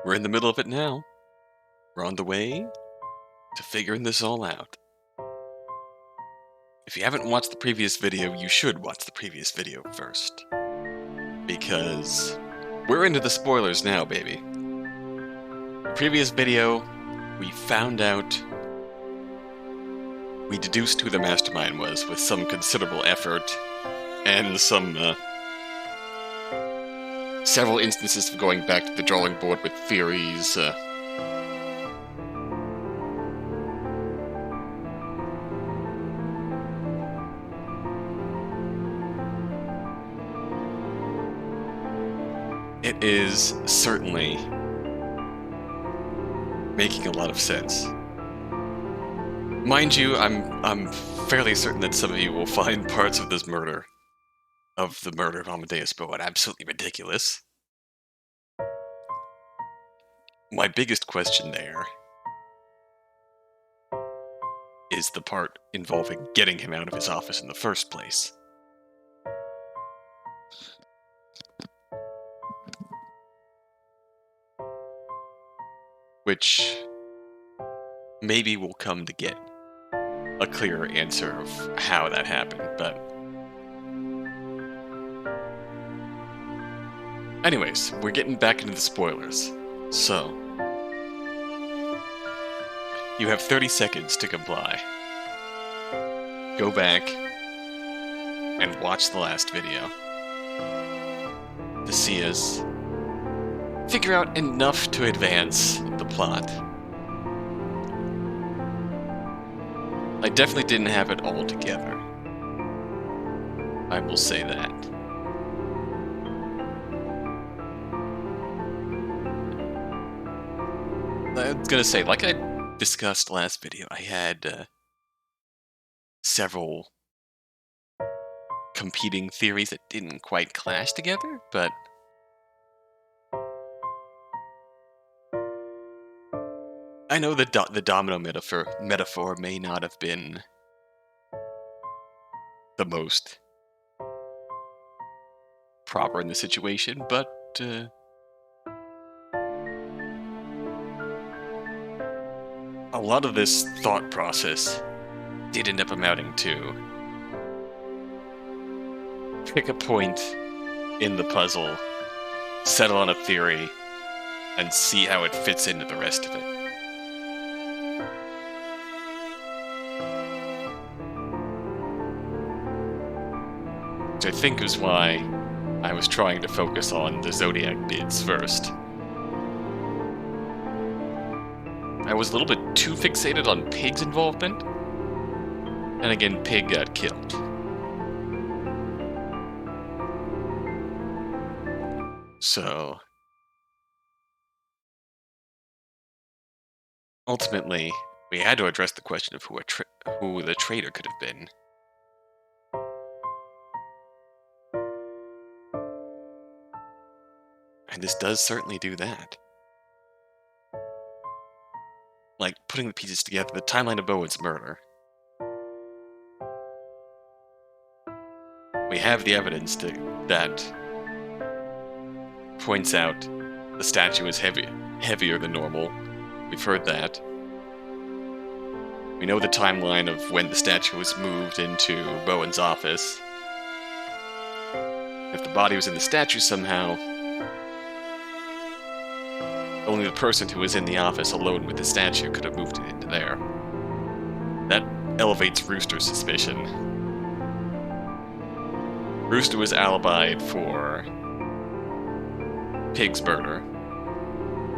We're in the middle of it now. We're on the way to figuring this all out. If you haven't watched the previous video, you should watch the previous video first. Because we're into the spoilers now, baby. The previous video, we found out, we deduced who the mastermind was with some considerable effort and some several instances of going back to the drawing board with theories. It is certainly making a lot of sense. Mind you, I'm fairly certain that some of you will find parts of this murder, of the murder of Amadeus Boad, absolutely ridiculous. My biggest question there is the part involving getting him out of his office in the first place. Which maybe we'll come to get a clearer answer of how that happened, but anyways, we're getting back into the spoilers. So, you have 30 seconds to comply. Go back and watch the last video to see us figure out enough to advance the plot. I definitely didn't have it all together. I will say that. I was gonna say, like I discussed last video, I had several competing theories that didn't quite clash together, but I know the domino metaphor may not have been the most proper in the situation, but a lot of this thought process did end up amounting to pick a point in the puzzle, settle on a theory, and see how it fits into the rest of it. Which I think is why I was trying to focus on the Zodiac bids first. I was a little bit too fixated on Pig's involvement, and again, Pig got killed. So, ultimately, we had to address the question of who the traitor could have been. And this does certainly do that. Like, putting the pieces together, the timeline of Bowen's murder. We have the evidence that points out the statue is heavier than normal. We've heard that. We know the timeline of when the statue was moved into Bowen's office. If the body was in the statue somehow, only the person who was in the office alone with the statue could have moved it into there. That elevates Rooster's suspicion. Rooster was alibied for Pig's murder,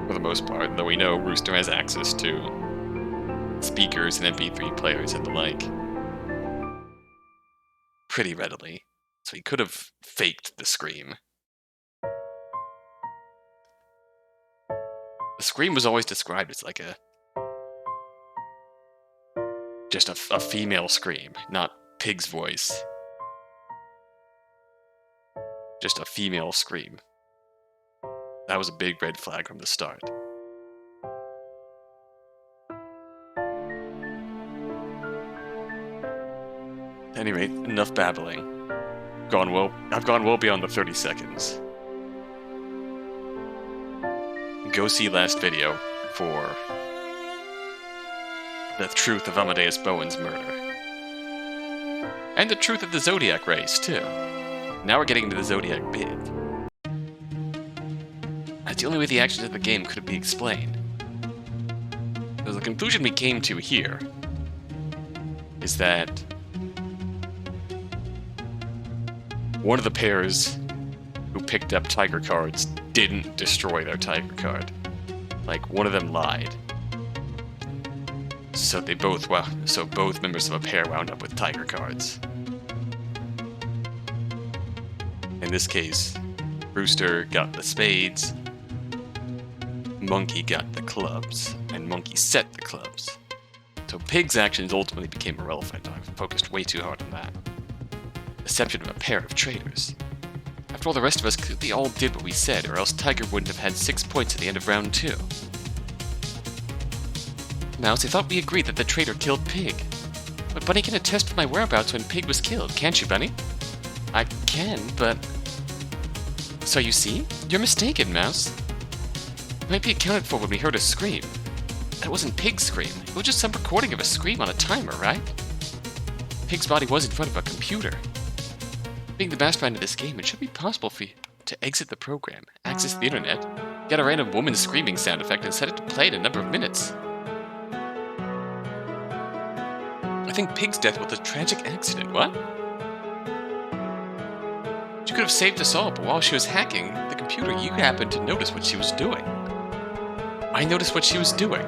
for the most part, though we know Rooster has access to speakers and MP3 players and the like pretty readily, so he could have faked the scream. The scream was always described as like just a female scream, not Pig's voice. Just a female scream. That was a big red flag from the start. Anyway, enough babbling. I've gone well beyond the 30 seconds. go see last video for the truth of Amadeus Bowen's murder. And the truth of the Zodiac Race, too. Now we're getting into the Zodiac bid. That's the only way the actions of the game could be explained. So the conclusion we came to here is that one of the pairs who picked up tiger cards didn't destroy their tiger card. Like, one of them lied. So both members of a pair wound up with tiger cards. In this case, Rooster got the spades, Monkey got the clubs, and Monkey set the clubs. So Pig's actions ultimately became irrelevant. I focused way too hard on that. Deception of a pair of traitors. After all, the rest of us clearly all did what we said, or else Tiger wouldn't have had 6 points at the end of round 2. Mouse, I thought we agreed that the traitor killed Pig. But Bunny can attest to my whereabouts when Pig was killed, can't you, Bunny? I can, but... So you see? You're mistaken, Mouse. It might be accounted for when we heard a scream. That wasn't Pig's scream. It was just some recording of a scream on a timer, right? Pig's body was in front of a computer. Being the mastermind of this game, it should be possible for you to exit the program, access the internet, get a random woman screaming sound effect, and set it to play in a number of minutes. I think Pig's death was a tragic accident, what? She could have saved us all, but while she was hacking the computer, you happened to notice what she was doing. I noticed what she was doing.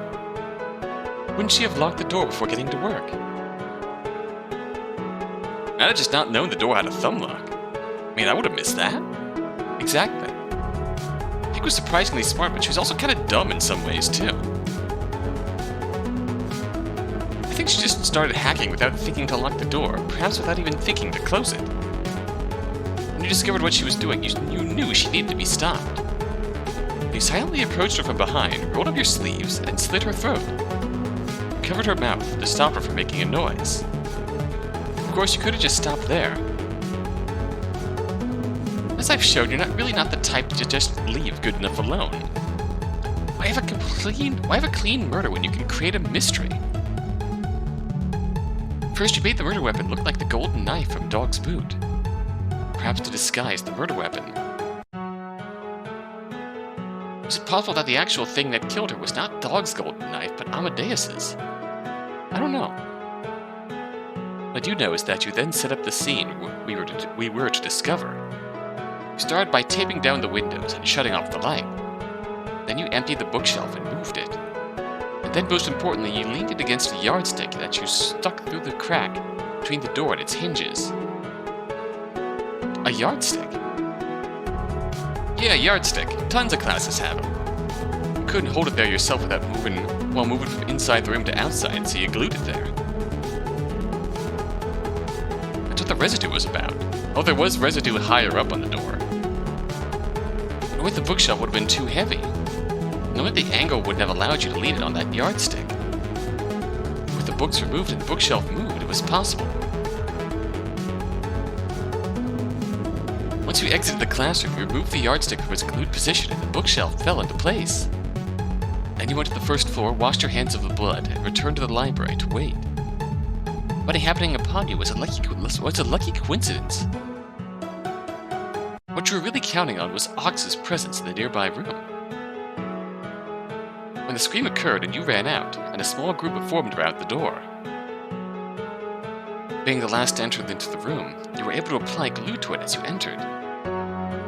Wouldn't she have locked the door before getting to work? I'd have just not known the door had a thumb lock. I mean, I would have missed that. Exactly. Pig was surprisingly smart, but she was also kind of dumb in some ways, too. I think she just started hacking without thinking to lock the door, perhaps without even thinking to close it. When you discovered what she was doing, you knew she needed to be stopped. You silently approached her from behind, rolled up your sleeves, and slit her throat. You covered her mouth to stop her from making a noise. Of course, you could have just stopped there. As I've shown, you're really not the type to just leave good enough alone. Why have a clean murder when you can create a mystery? First, you made the murder weapon look like the golden knife from Dog's boot. Perhaps to disguise the murder weapon. Was it possible that the actual thing that killed her was not Dog's golden knife, but Amadeus's? I don't know. What I do know is that you then set up the scene we were to discover. You started by taping down the windows and shutting off the light. Then you emptied the bookshelf and moved it. And then, most importantly, you leaned it against a yardstick that you stuck through the crack between the door and its hinges. A yardstick? Yeah, a yardstick. Tons of classes have them. You couldn't hold it there yourself without moving from inside the room to outside, so you glued it there. That's what the residue was about. Oh, there was residue higher up on the door. But with the bookshelf would have been too heavy. Knowing the angle wouldn't have allowed you to lean it on that yardstick. With the books removed and the bookshelf moved, it was possible. Once you exited the classroom, you removed the yardstick from its glued position and the bookshelf fell into place. Then you went to the first floor, washed your hands of the blood, and returned to the library to wait. What happening upon you was a lucky coincidence. What you were really counting on was Ox's presence in the nearby room. When the scream occurred and you ran out, and a small group formed around the door. Being the last to enter into the room, you were able to apply glue to it as you entered.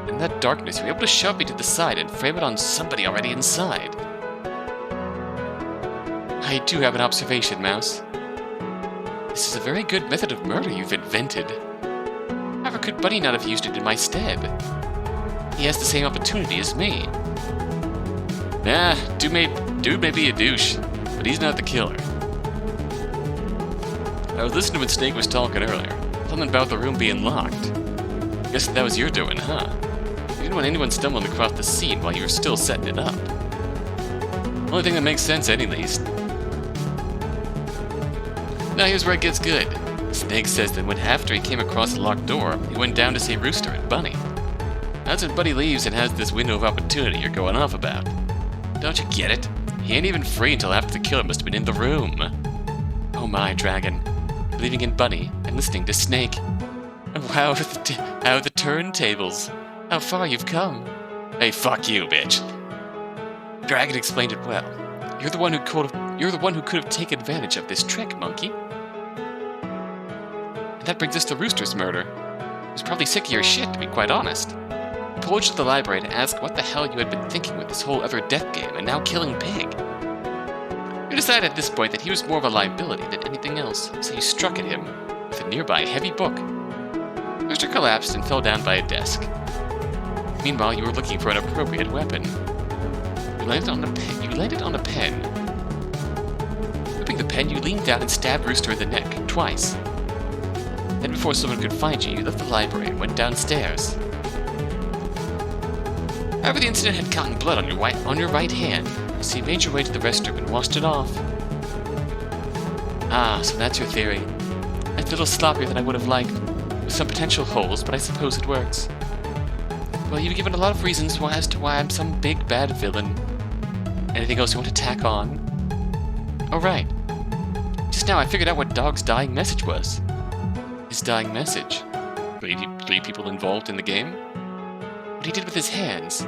In that darkness, you were able to shove me to the side and frame it on somebody already inside. I do have an observation, Mouse. This is a very good method of murder you've invented. However, could Bunny not have used it in my stead? He has the same opportunity as me. Nah, dude may be a douche, but he's not the killer. I was listening when Snake was talking earlier. Something about the room being locked. Guess that was your doing, huh? You didn't want anyone stumbling across the scene while you were still setting it up. Only thing that makes sense, at least. Now here's where it gets good. Snake says that when after he came across the locked door, he went down to see Rooster and Bunny. That's when Bunny leaves and has this window of opportunity you're going off about. Don't you get it? He ain't even free until after the killer must have been in the room. Oh my, Dragon. Believing in Bunny and listening to Snake. Wow, how the turntables. How far you've come. Hey, fuck you, bitch. Dragon explained it well. You're the one who could have taken advantage of this trick, monkey. And that brings us to Rooster's murder. He was probably sick of your shit, to be quite honest. He pulled you to the library to ask what the hell you had been thinking with this whole other death game and now killing Pig. You decided at this point that he was more of a liability than anything else, so you struck at him with a nearby heavy book. Rooster collapsed and fell down by a desk. Meanwhile, you were looking for an appropriate weapon. You landed on a pen. Gripping the pen, you leaned down and stabbed Rooster in the neck, twice. Then before someone could find you, you left the library and went downstairs. However, the incident had gotten blood on your right hand, so you made your way to the restroom and washed it off. Ah, so that's your theory. It's a little sloppier than I would have liked, with some potential holes, but I suppose it works. Well, you've given a lot of reasons as to why I'm some big bad villain. Anything else you want to tack on? Oh, right. Just now I figured out what Dog's dying message was. His dying message? Three people involved in the game? What he did with his hands.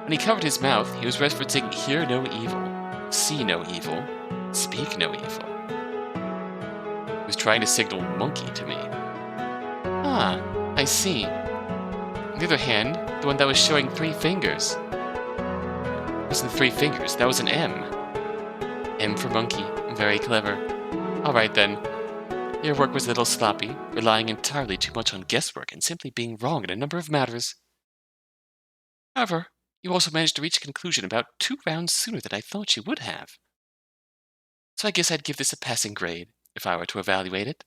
When he covered his mouth, he was referencing hear no evil, see no evil, speak no evil. He was trying to signal monkey to me. Ah, I see. On the other hand, the one that was showing 3 fingers. It wasn't 3 fingers, that was an M. M for monkey. Very clever. Alright then. Your work was a little sloppy, relying entirely too much on guesswork and simply being wrong in a number of matters. However, you also managed to reach a conclusion about 2 rounds sooner than I thought you would have. So I guess I'd give this a passing grade, if I were to evaluate it.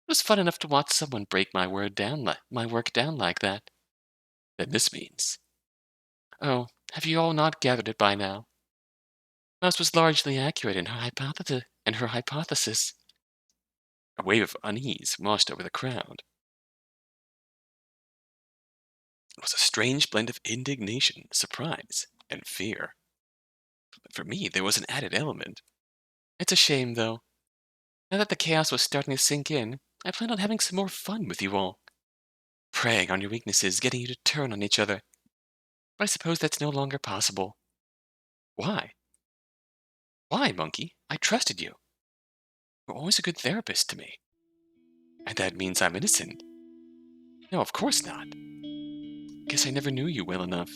It was fun enough to watch someone break my work down like that. Then this means... Oh, have you all not gathered it by now? Mouse was largely accurate in her hypothesis. A wave of unease washed over the crowd. It was a strange blend of indignation, surprise, and fear. For me, there was an added element. It's a shame, though. Now that the chaos was starting to sink in, I planned on having some more fun with you all. Preying on your weaknesses, getting you to turn on each other. But I suppose that's no longer possible. Why? Why, monkey? I trusted you. You're always a good therapist to me. And that means I'm innocent. No, of course not. Guess I never knew you well enough.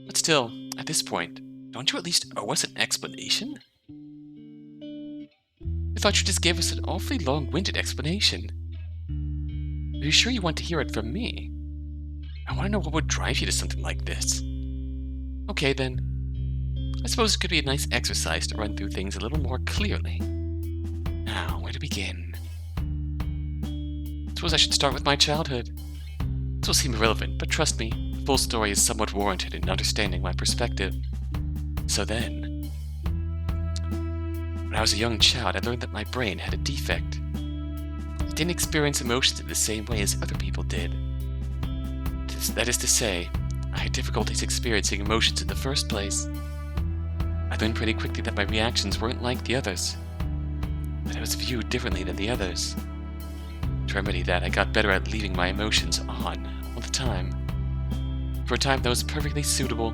But still, at this point, don't you at least owe us an explanation? I thought you just gave us an awfully long-winded explanation. Are you sure you want to hear it from me? I want to know what would drive you to something like this. Okay, then. I suppose it could be a nice exercise to run through things a little more clearly. Now, where to begin? Suppose I should start with my childhood. This will seem irrelevant, but trust me, the full story is somewhat warranted in understanding my perspective. So then, when I was a young child, I learned that my brain had a defect. I didn't experience emotions in the same way as other people did. That is to say, I had difficulties experiencing emotions in the first place. I learned pretty quickly that my reactions weren't like the others, that I was viewed differently than the others. To remedy that, I got better at leaving my emotions on all the time. For a time that was perfectly suitable.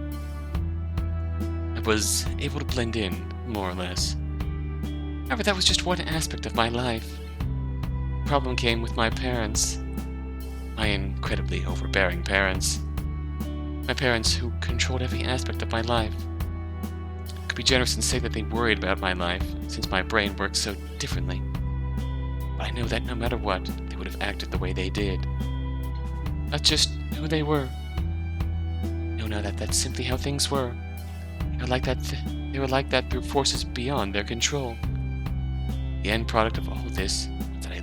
I was able to blend in, more or less. However, that was just one aspect of my life. The problem came with my parents. My incredibly overbearing parents. My parents who controlled every aspect of my life. I could be generous and say that they worried about my life, since my brain works so differently. But I know that no matter what, they would have acted the way they did. That's just who they were. No, that's simply how things were. They were like that through forces beyond their control. The end product of all this was that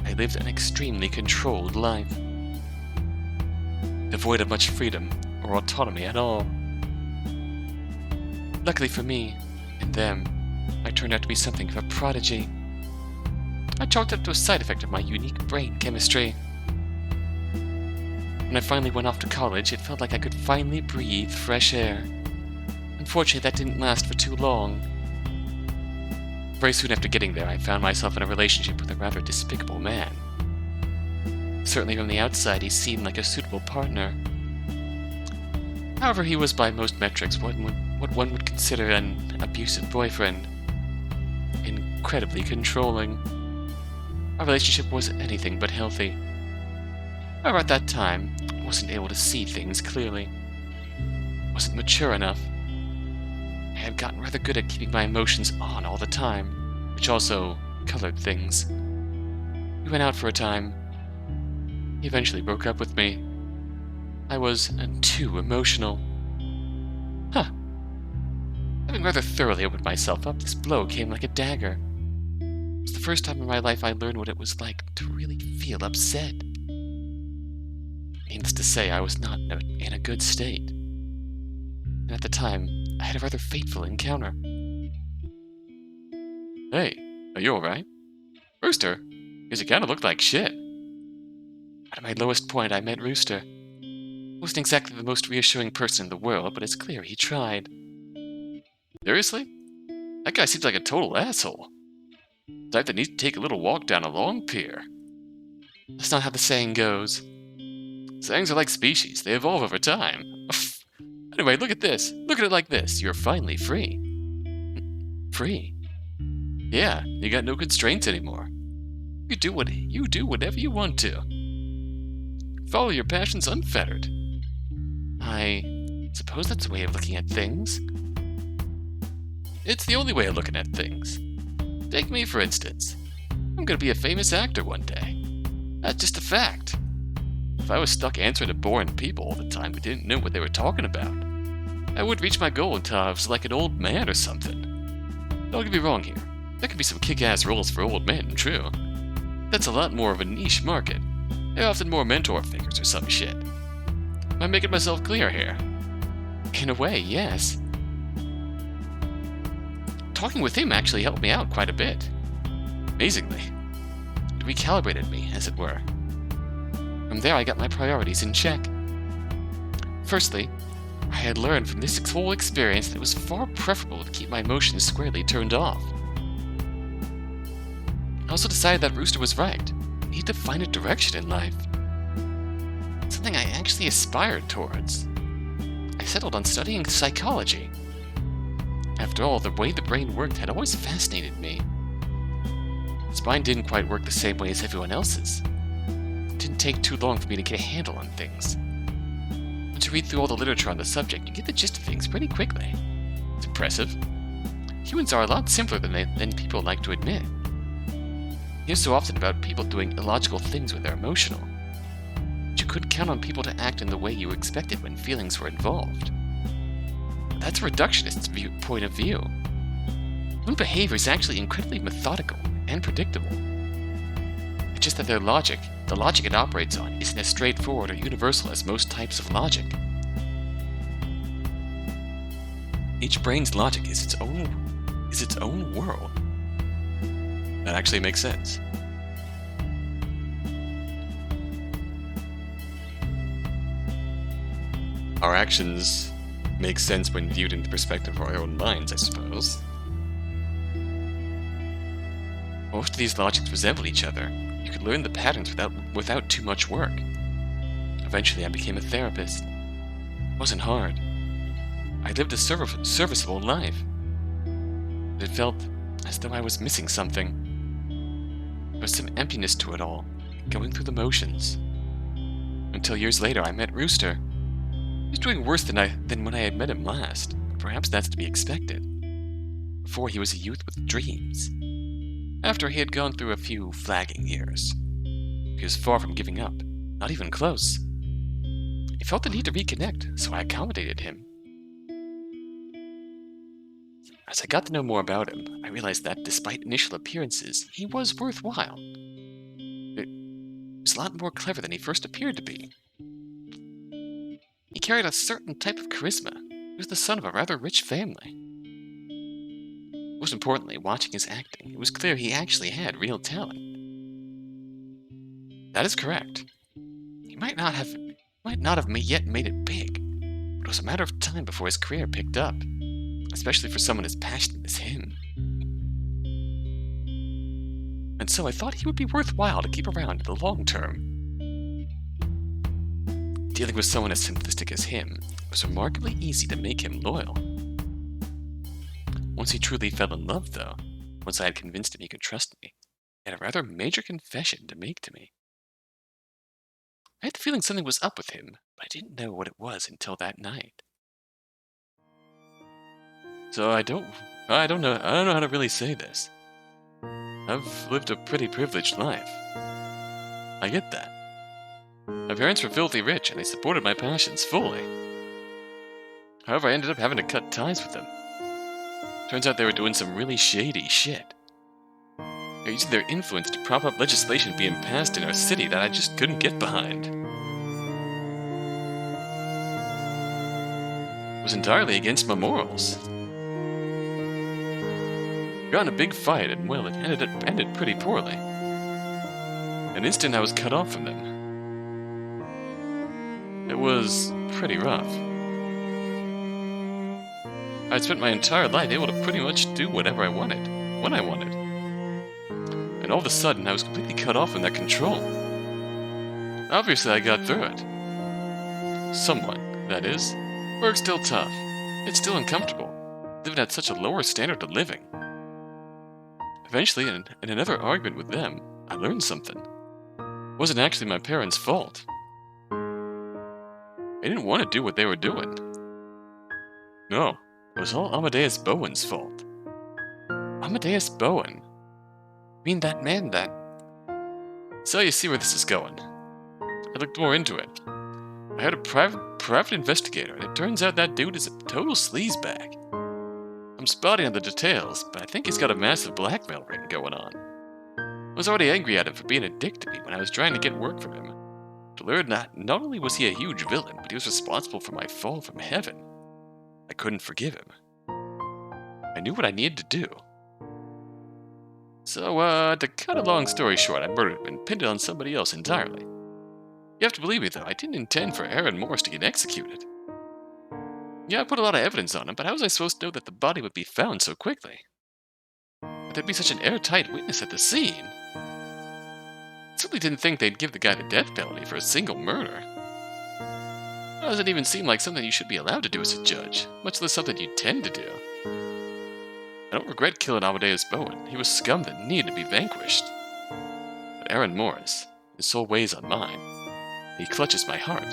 I lived an extremely controlled life. Devoid of much freedom or autonomy at all. Luckily for me, and them, I turned out to be something of a prodigy. I chalked it up to a side effect of my unique brain chemistry. When I finally went off to college, it felt like I could finally breathe fresh air. Unfortunately, that didn't last for too long. Very soon after getting there, I found myself in a relationship with a rather despicable man. Certainly from the outside, he seemed like a suitable partner. However, he was by most metrics what one would consider an abusive boyfriend. Incredibly controlling. Our relationship was anything but healthy. However, at that time, I wasn't able to see things clearly. Wasn't mature enough. I had gotten rather good at keeping my emotions on all the time, which also colored things. We went out for a time. He eventually broke up with me. I was too emotional. Having rather thoroughly opened myself up, this blow came like a dagger. It was the first time in my life I learned what it was like to really feel upset. Needless to say, I was not in a good state. And at the time, I had a rather fateful encounter. Hey, are you alright? Rooster, because you kind of look like shit. At my lowest point, I met Rooster. He wasn't exactly the most reassuring person in the world, but it's clear he tried. Seriously? That guy seems like a total asshole. The type that needs to take a little walk down a long pier. That's not how the saying goes. Sayings are like species. They evolve over time. Anyway, look at this. Look at it like this. You're finally free. Free? Yeah, you got no constraints anymore. You do whatever you want to. Follow your passions unfettered. I suppose that's a way of looking at things. It's the only way of looking at things. Take me, for instance. I'm gonna be a famous actor one day. That's just a fact. If I was stuck answering to boring people all the time who didn't know what they were talking about, I wouldn't reach my goal until I was like an old man or something. Don't get me wrong here. There could be some kick-ass roles for old men, true. That's a lot more of a niche market. They're often more mentor figures or some shit. Am I making myself clear here? In a way, yes. Talking with him actually helped me out quite a bit. Amazingly. It recalibrated me, as it were. From there, I got my priorities in check. Firstly, I had learned from this whole experience that it was far preferable to keep my emotions squarely turned off. I also decided that Rooster was right. I need to find a direction in life. Something I actually aspired towards. I settled on studying psychology. After all, the way the brain worked had always fascinated me. Its mind didn't quite work the same way as everyone else's. It didn't take too long for me to get a handle on things. Once you read through all the literature on the subject, you get the gist of things pretty quickly. It's impressive. Humans are a lot simpler than people like to admit. You hear so often about people doing illogical things when they're emotional. But you couldn't count on people to act in the way you expected when feelings were involved. That's a reductionist point of view. Human behavior is actually incredibly methodical and predictable. It's just that the logic it operates on, isn't as straightforward or universal as most types of logic. Each brain's logic is its own world. That actually makes sense. Our actions make sense when viewed in the perspective of our own minds, I suppose. Most of these logics resemble each other. You could learn the patterns without too much work. Eventually, I became a therapist. It wasn't hard. I lived a serviceable life. But it felt as though I was missing something. There was some emptiness to it all, going through the motions. Until years later, I met Rooster. He was doing worse than when I had met him last. Perhaps that's to be expected. Before, he was a youth with dreams. After he had gone through a few flagging years, he was far from giving up, not even close. He felt the need to reconnect, so I accommodated him. As I got to know more about him, I realized that despite initial appearances, he was worthwhile. He was a lot more clever than he first appeared to be. He carried a certain type of charisma. He was the son of a rather rich family. Most importantly, watching his acting, it was clear he actually had real talent. That is correct. He might not have Might not have yet made it big, but it was a matter of time before his career picked up, especially for someone as passionate as him. And so I thought he would be worthwhile to keep around in the long term. Dealing with someone as simplistic as him was remarkably easy to make him loyal. Once he truly fell in love, though, once I had convinced him he could trust me, he had a rather major confession to make to me. I had the feeling something was up with him, but I didn't know what it was until that night. So I don't know how to really say this. I've lived a pretty privileged life. I get that. My parents were filthy rich, and they supported my passions fully. However, I ended up having to cut ties with them. Turns out they were doing some really shady shit. They're using their influence to prop up legislation being passed in our city that I just couldn't get behind. It was entirely against my morals. Got in a big fight, and well, it ended pretty poorly. An instant I was cut off from them. It was pretty rough. I'd spent my entire life able to pretty much do whatever I wanted, when I wanted. And all of a sudden, I was completely cut off from their control. Obviously, I got through it. Somewhat, that is. Work's still tough. It's still uncomfortable, living at such a lower standard of living. Eventually, in another argument with them, I learned something. It wasn't actually my parents' fault. They didn't want to do what they were doing. No, it was all Amadeus Bowen's fault. Amadeus Bowen? I mean that man that... So you see where this is going. I looked more into it. I had a private investigator, and it turns out that dude is a total sleazebag. I'm spotty on the details, but I think he's got a massive blackmail ring going on. I was already angry at him for being a dick to me when I was trying to get work from him. To learn that not only was he a huge villain, but he was responsible for my fall from heaven. I couldn't forgive him. I knew what I needed to do. So, to cut a long story short, I murdered him and pinned it on somebody else entirely. You have to believe me, though, I didn't intend for Aaron Morris to get executed. Yeah, I put a lot of evidence on him, but how was I supposed to know that the body would be found so quickly? But there'd be such an airtight witness at the scene. I simply didn't think they'd give the guy the death penalty for a single murder. It doesn't even seem like something you should be allowed to do as a judge, much less something you tend to do. I don't regret killing Amadeus Bowen. He was scum that needed to be vanquished. But Aaron Morris, his soul weighs on mine. He clutches my heart.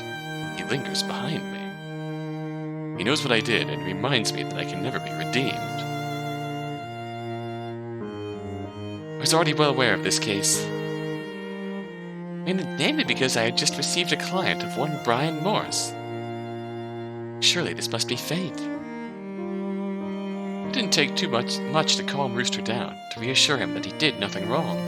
He lingers behind me. He knows what I did and reminds me that I can never be redeemed. I was already well aware of this case. Namely because I had just received a client of one Brian Morris. Surely this must be fate. It didn't take too much to calm Rooster down, to reassure him that he did nothing wrong.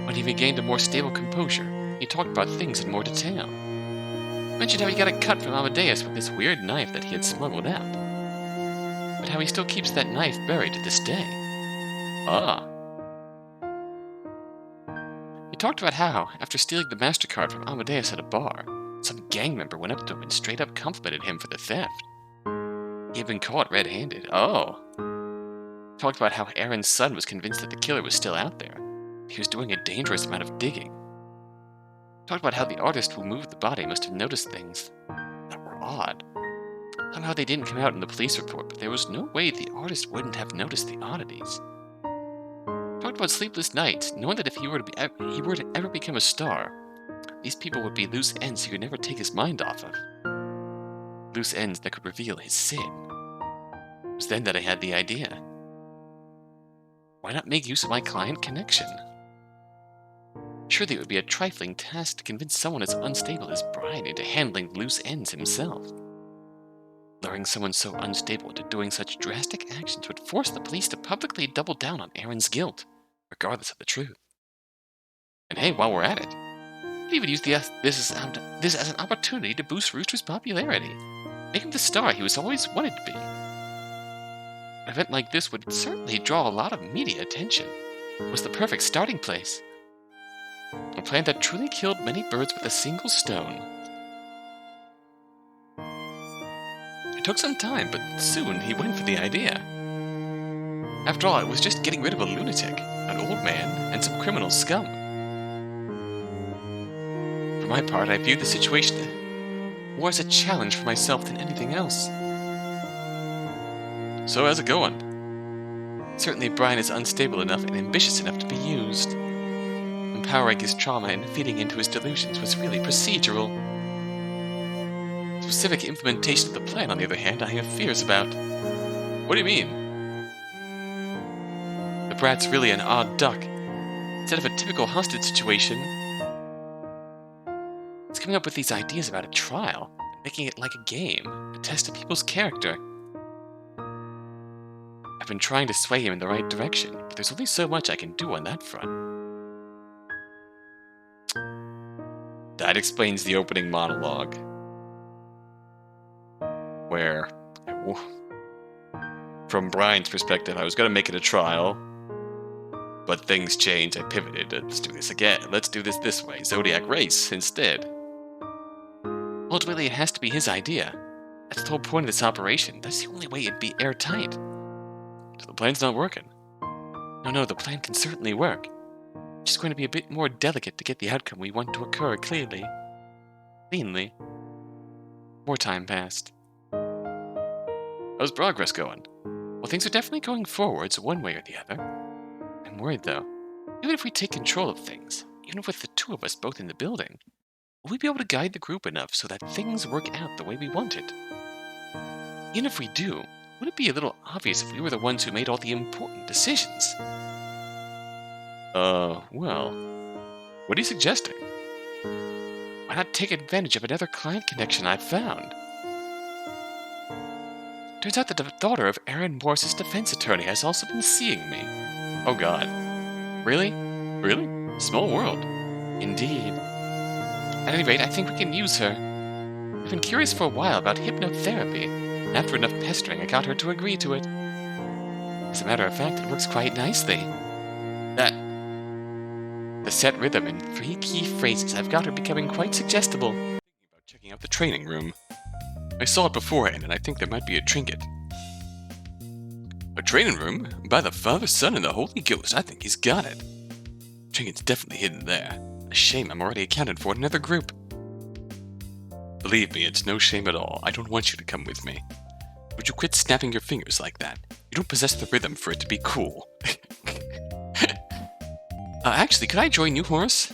When he regained a more stable composure, he talked about things in more detail. Mentioned how he got a cut from Amadeus with this weird knife that he had smuggled out. But how he still keeps that knife buried to this day. Ah. He talked about how, after stealing the MasterCard from Amadeus at a bar, some gang member went up to him and straight up complimented him for the theft. He had been caught red-handed. Oh. He talked about how Aaron's son was convinced that the killer was still out there. He was doing a dangerous amount of digging. He talked about how the artist who moved the body must have noticed things that were odd. Somehow they didn't come out in the police report, but there was no way the artist wouldn't have noticed the oddities. Talked about sleepless nights, knowing that if he were to ever become a star, these people would be loose ends he could never take his mind off of. Loose ends that could reveal his sin. It was then that I had the idea. Why not make use of my client connection? Surely it would be a trifling task to convince someone as unstable as Brian into handling loose ends himself. Luring someone so unstable into doing such drastic actions would force the police to publicly double down on Aaron's guilt, regardless of the truth. And hey, while we're at it, I'd even use this as an opportunity to boost Rooster's popularity. Make him the star he was always wanted to be. An event like this would certainly draw a lot of media attention. It was the perfect starting place. A plan that truly killed many birds with a single stone. took some time, but soon he went for the idea. After all, it was just getting rid of a lunatic, an old man, and some criminal scum. For my part, I viewed the situation more as a challenge for myself than anything else. So how's it going? Certainly Brian is unstable enough and ambitious enough to be used. Empowering his trauma and feeding into his delusions was really procedural. Specific implementation of the plan, on the other hand, I have fears about. What do you mean? The brat's really an odd duck. Instead of a typical hostage situation, it's coming up with these ideas about a trial, making it like a game, a test of people's character. I've been trying to sway him in the right direction, but there's only so much I can do on that front. That explains the opening monologue, where, from Brian's perspective, I was going to make it a trial, but things changed. I pivoted. Let's do this again. Let's do this way. Zodiac Race instead. Ultimately, it has to be his idea. That's the whole point of this operation. That's the only way it'd be airtight. So the plan's not working. No, the plan can certainly work. It's just going to be a bit more delicate to get the outcome we want to occur cleanly. More time passed. How's progress going? Well, things are definitely going forwards one way or the other. I'm worried, though. Even if we take control of things, even with the two of us both in the building, will we be able to guide the group enough so that things work out the way we want it? Even if we do, would it be a little obvious if we were the ones who made all the important decisions? Well, what are you suggesting? Why not take advantage of another client connection I've found? Turns out that the daughter of Aaron Morse's defense attorney has also been seeing me. Oh god. Really? Really? Small world. Indeed. At any rate, I think we can use her. I've been curious for a while about hypnotherapy, and after enough pestering, I got her to agree to it. As a matter of fact, it works quite nicely. The set rhythm and 3 key phrases have got her becoming quite suggestible. Thinking about checking out the training room. I saw it beforehand, and I think there might be a trinket. A training room? By the Father, Son, and the Holy Ghost, I think he's got it. Trinket's definitely hidden there. A shame I'm already accounted for in another group. Believe me, it's no shame at all. I don't want you to come with me. Would you quit snapping your fingers like that? You don't possess the rhythm for it to be cool. Actually, could I join you, Horace?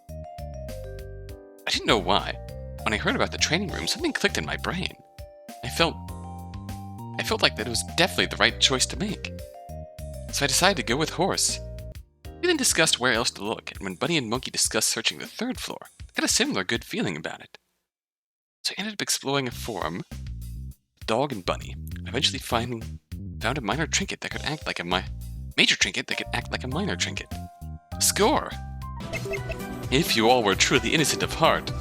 I didn't know why. When I heard about the training room, something clicked in my brain. I felt like that it was definitely the right choice to make. So I decided to go with Horace. We then discussed where else to look, and when Bunny and Monkey discussed searching the 3rd floor, I got a similar good feeling about it. So I ended up exploring a forum, Dog and Bunny, and eventually found a minor trinket that could act like a major trinket that could act like a minor trinket. Score! If you all were truly innocent of heart,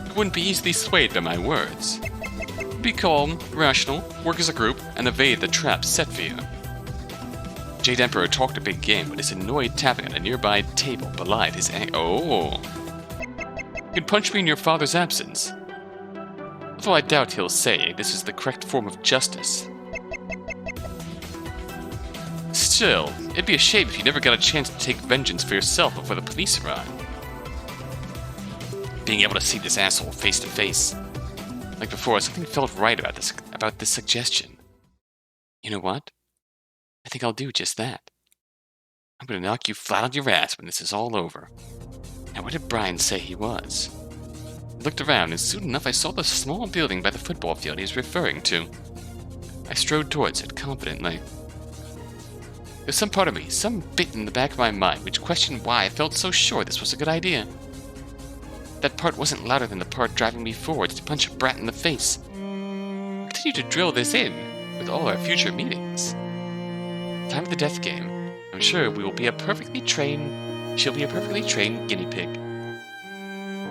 you wouldn't be easily swayed by my words. Be calm, rational, work as a group, and evade the traps set for you. Jade Emperor talked a big game, but his annoyed tapping on a nearby table belied his Oh! You can punch me in your father's absence. Although I doubt he'll say this is the correct form of justice. Still, it'd be a shame if you never got a chance to take vengeance for yourself before the police arrive. Being able to see this asshole face to face. Like before, something felt right about this suggestion. You know what? I think I'll do just that. I'm gonna knock you flat on your ass when this is all over. Now, where did Brian say he was? I looked around, and soon enough I saw the small building by the football field he was referring to. I strode towards it confidently. There's some part of me, some bit in the back of my mind, which questioned why I felt so sure this was a good idea. That part wasn't louder than the part driving me forward to punch a brat in the face. I'll continue to drill this in with all our future meetings. Time of the death game. I'm sure she'll be a perfectly trained guinea pig.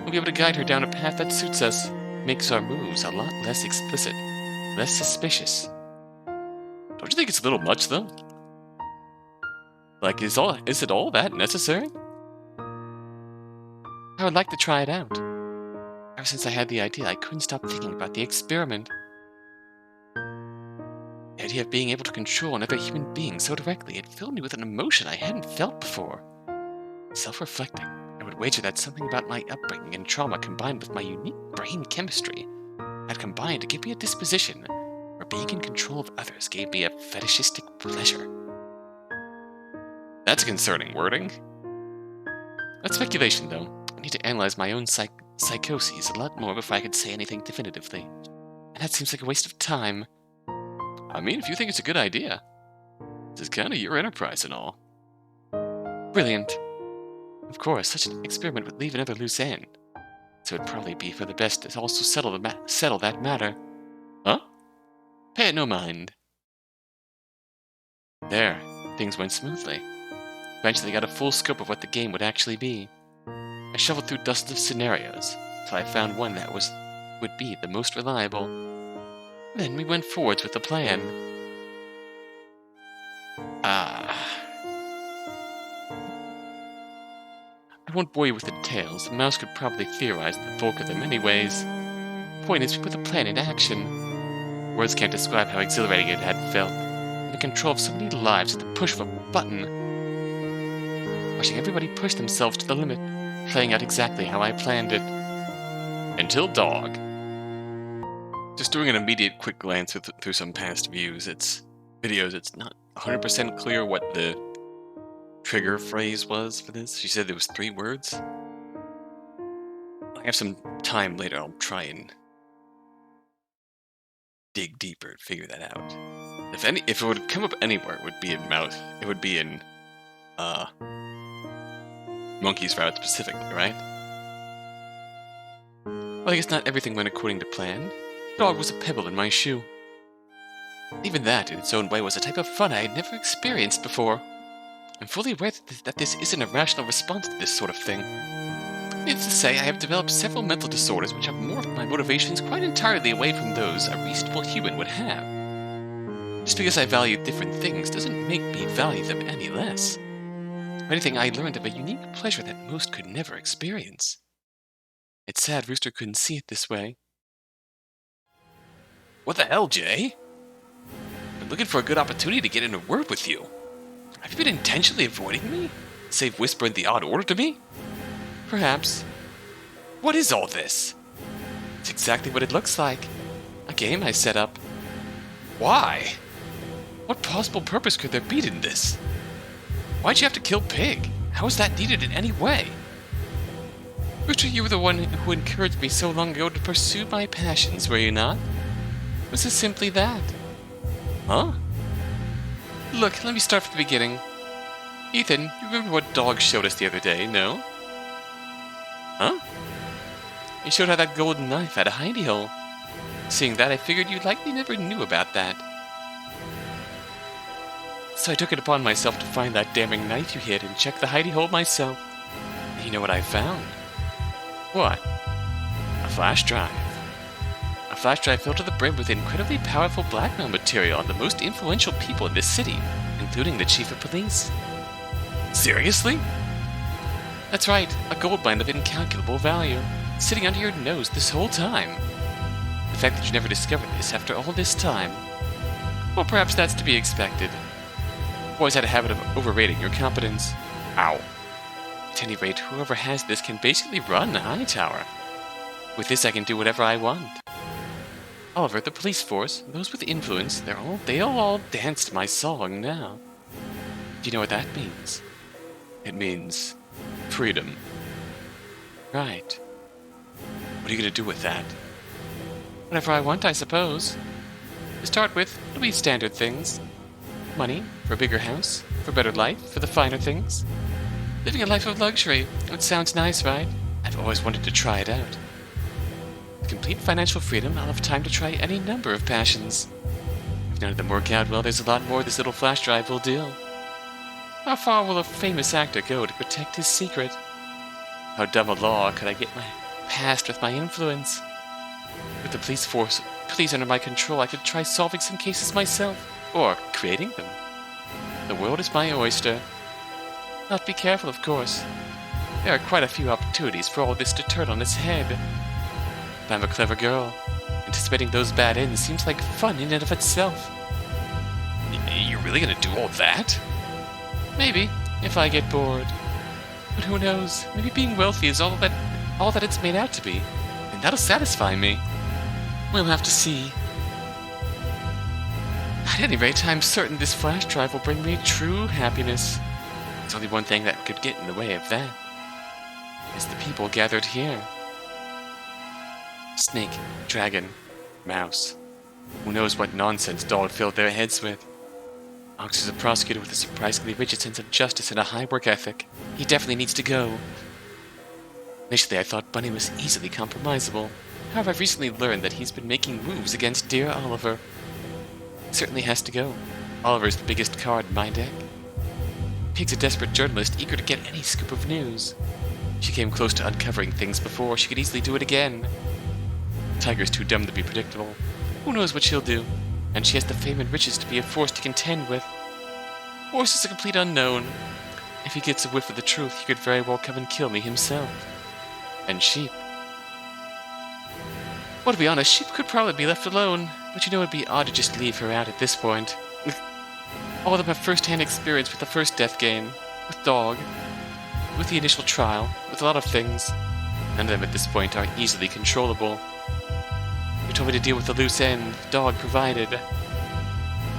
We'll be able to guide her down a path that suits us, makes our moves a lot less explicit, less suspicious. Don't you think it's a little much, though? Like, is it all that necessary? I would like to try it out. Ever since I had the idea, I couldn't stop thinking about the experiment. The idea of being able to control another human being so directly, it filled me with an emotion I hadn't felt before. Self-reflecting, I would wager that something about my upbringing and trauma combined with my unique brain chemistry had combined to give me a disposition where being in control of others gave me a fetishistic pleasure. That's concerning wording. That's speculation, though. I need to analyze my own psychoses a lot more before I could say anything definitively. And that seems like a waste of time. I mean, if you think it's a good idea, this is kind of your enterprise and all. Brilliant. Of course, such an experiment would leave another loose end, so it'd probably be for the best to also settle that matter. Huh? Pay it no mind. There, things went smoothly. Eventually got a full scope of what the game would actually be. I shuffled through dozens of scenarios, till I found one that would be the most reliable. Then we went forwards with the plan. I won't bore you with the details. The mouse could probably theorize the bulk of them anyways. The point is, we put the plan into action. Words can't describe how exhilarating it had felt. The control of so many lives at the push of a button. Watching everybody push themselves to the limit, playing out exactly how I planned it. Until dog. Just doing an immediate quick glance through some past videos, it's not 100% clear what the trigger phrase was for this. She said there was 3 words. I have some time later, I'll try and dig deeper and figure that out. If it would come up anywhere, it would be in mouth. It would be in Monkey's Route specifically, right? Well, I guess not everything went according to plan. The dog was a pebble in my shoe. Even that, in its own way, was a type of fun I had never experienced before. I'm fully aware that this isn't a rational response to this sort of thing. Needless to say, I have developed several mental disorders which have morphed my motivations quite entirely away from those a reasonable human would have. Just because I value different things doesn't make me value them any less. If anything, I learned of a unique pleasure that most could never experience. It's sad Rooster couldn't see it this way. What the hell, Jay? I've been looking for a good opportunity to get in a word with you. Have you been intentionally avoiding me? Save whispering the odd order to me? Perhaps. What is all this? It's exactly what it looks like. A game I set up. Why? What possible purpose could there be in this? Why'd you have to kill Pig? How is that needed in any way? Rooster, you were the one who encouraged me so long ago to pursue my passions, were you not? Was it simply that? Huh? Look, let me start from the beginning. Ethan, you remember what Dog showed us the other day, no? Huh? He showed how that golden knife had a hidey hole. Seeing that, I figured you likely never knew about that. So I took it upon myself to find that damning knife you hid and check the hidey hole myself. And you know what I found? What? A flash drive. A flash drive filled to the brim with incredibly powerful blackmail material on the most influential people in this city, including the chief of police. Seriously? That's right, a goldmine of incalculable value, sitting under your nose this whole time. The fact that you never discovered this after all this time, well, perhaps that's to be expected. I've always had a habit of overrating your competence. Ow. At any rate, whoever has this can basically run the high tower. With this I can do whatever I want. Oliver, the police force, those with influence, they all dance to my song now. Do you know what that means? It means freedom. Right. What are you going to do with that? Whatever I want, I suppose. To start with, it'll be standard things. Money, for a bigger house, for a better life, for the finer things. Living a life of luxury. It sounds nice, right? I've always wanted to try it out. With complete financial freedom, I'll have time to try any number of passions. If none of them work out well, there's a lot more this little flash drive will do. How far will a famous actor go to protect his secret? How dumb a law could I get past with my influence? With the police under my control, I could try solving some cases myself, or creating them. The world is my oyster. I'll have to be careful, of course. There are quite a few opportunities for all this to turn on its head. But I'm a clever girl. Anticipating those bad ends seems like fun in and of itself. You're really gonna do all that? Maybe, if I get bored. But who knows? Maybe being wealthy is all that it's made out to be, and that'll satisfy me. We'll have to see. At any rate, I'm certain this flash drive will bring me true happiness. There's only one thing that could get in the way of that. It's the people gathered here. Snake, dragon, mouse. Who knows what nonsense Doll filled their heads with. Ox is a prosecutor with a surprisingly rigid sense of justice and a high work ethic. He definitely needs to go. Initially, I thought Bunny was easily compromisable. However, I've recently learned that he's been making moves against dear Oliver. He certainly has to go. Oliver's the biggest card in my deck. Pig's a desperate journalist eager to get any scoop of news. She came close to uncovering things before. She could easily do it again. Tiger's too dumb to be predictable. Who knows what she'll do? And she has the fame and riches to be a force to contend with. Horse is a complete unknown. If he gets a whiff of the truth, he could very well come and kill me himself. And sheep. Well, to be honest, sheep could probably be left alone, but you know it'd be odd to just leave her out at this point. All of them have first-hand experience with the first death game, with Dog, with the initial trial, with a lot of things. None of them at this point are easily controllable. You told me to deal with the loose end Dog provided.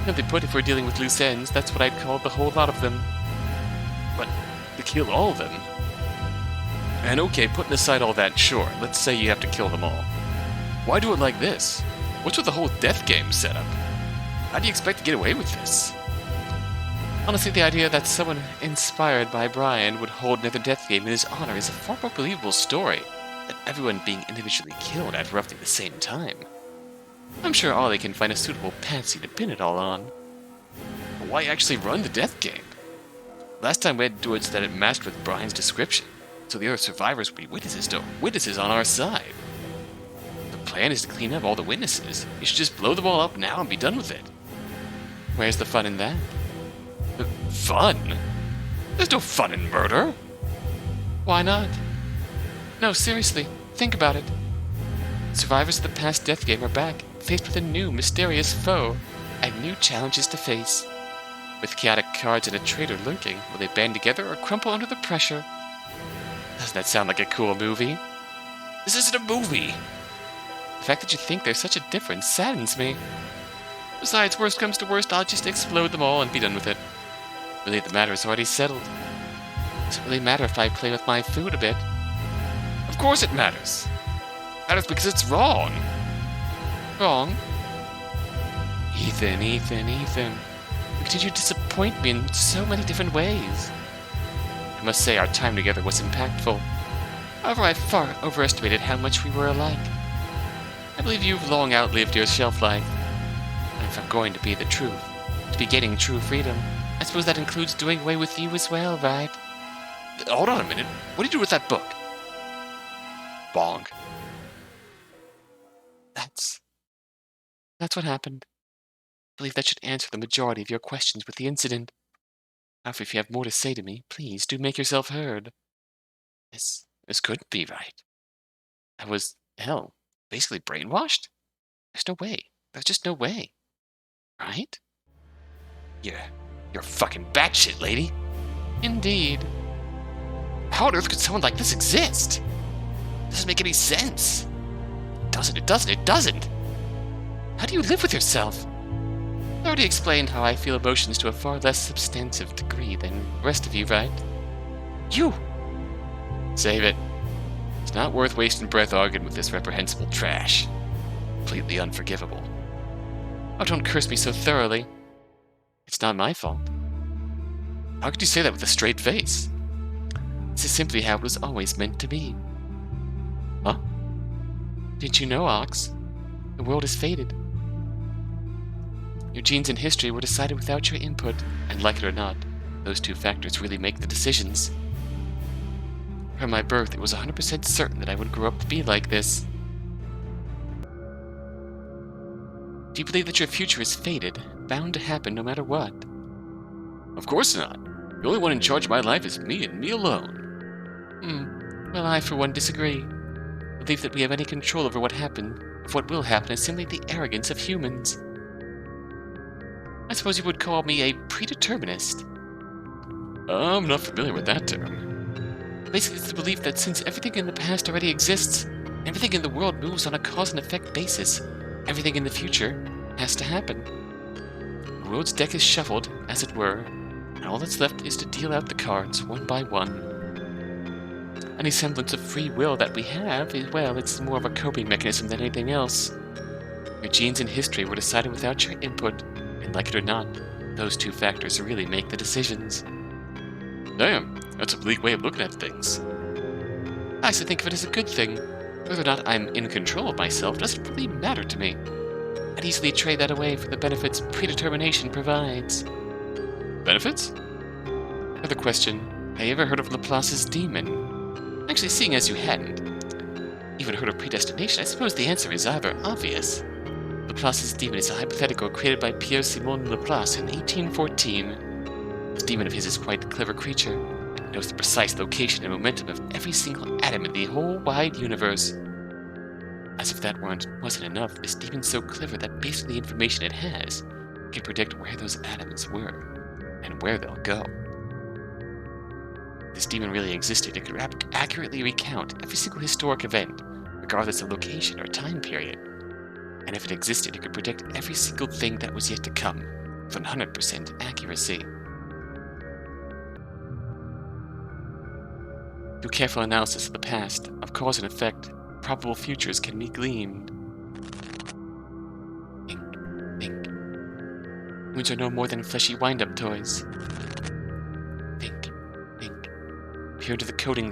Simply put, if we're dealing with loose ends, that's what I'd call the whole lot of them. But to kill all of them? And okay, putting aside all that, sure, let's say you have to kill them all. Why do it like this? What's with the whole death game setup? How do you expect to get away with this? Honestly, the idea that someone inspired by Brian would hold another death game in his honor is a far more believable story than everyone being individually killed at roughly the same time. I'm sure Ollie can find a suitable patsy to pin it all on. But why actually run the death game? Last time we had to do it so that it matched with Brian's description, so the other survivors would be witnesses on our side. The plan is to clean up all the witnesses. You should just blow them all up now and be done with it. Where's the fun in that? Fun? There's no fun in murder. Why not? No, seriously, think about it. Survivors of the past death game are back, faced with a new, mysterious foe, and new challenges to face. With chaotic cards and a traitor lurking, will they band together or crumple under the pressure? Doesn't that sound like a cool movie? This isn't a movie! The fact that you think there's such a difference saddens me. Besides, worst comes to worst, I'll just explode them all and be done with it. Really, the matter is already settled. Does it really matter if I play with my food a bit? Of course it matters! It matters because it's wrong! Wrong? Ethan. You continue to disappoint me in so many different ways. I must say our time together was impactful. However, I far overestimated how much we were alike. I believe you've long outlived your shelf life. And if I'm going to be the truth, to be getting true freedom, I suppose that includes doing away with you as well, right? Hold on a minute. What do you do with that book? Bonk. That's what happened. I believe that should answer the majority of your questions with the incident. However, if you have more to say to me, please do make yourself heard. This couldn't be right. I was, basically brainwashed? There's no way. There's just no way. Right? You're fucking batshit, lady. Indeed. How on earth could someone like this exist? It doesn't make any sense. It doesn't. How do you live with yourself? I already explained how I feel emotions to a far less substantive degree than the rest of you, right? You! Save it. It's not worth wasting breath arguing with this reprehensible trash. Completely unforgivable. Oh, don't curse me so thoroughly. It's not my fault. How could you say that with a straight face? This is simply how it was always meant to be. Huh? Didn't you know, Ox? The world is fated. Your genes and history were decided without your input, and like it or not, those two factors really make the decisions. From my birth, it was 100% certain that I would grow up to be like this. Do you believe that your future is fated, bound to happen no matter what? Of course not. The only one in charge of my life is me and me alone. Well, I for one disagree. I believe that we have any control over what happened, if what will happen is simply the arrogance of humans. I suppose you would call me a predeterminist. I'm not familiar with that term. Basically, it's the belief that since everything in the past already exists, everything in the world moves on a cause and effect basis, everything in the future has to happen. The world's deck is shuffled, as it were, and all that's left is to deal out the cards one by one. Any semblance of free will that we have is, well, it's more of a coping mechanism than anything else. Your genes and history were decided without your input, and like it or not, those two factors really make the decisions. Damn, that's a bleak way of looking at things. I used to think of it as a good thing. Whether or not I'm in control of myself doesn't really matter to me. I'd easily trade that away for the benefits predetermination provides. Benefits? Another question. Have you ever heard of Laplace's demon? Actually, seeing as you hadn't even heard of predestination, I suppose the answer is either obvious. Laplace's demon is a hypothetical created by Pierre-Simon Laplace in 1814. This demon of his is quite a clever creature, and knows the precise location and momentum of every single atom in the whole wide universe. As if that wasn't enough, this demon's so clever that based on the information it has, it can predict where those atoms were, and where they'll go. If this demon really existed, it could accurately recount every single historic event, regardless of location or time period. And if it existed, it could predict every single thing that was yet to come, with 100% accuracy. Through careful analysis of the past, of cause and effect, probable futures can be gleaned. Think. Moons are no more than fleshy wind-up toys. Think. Peer into the coding,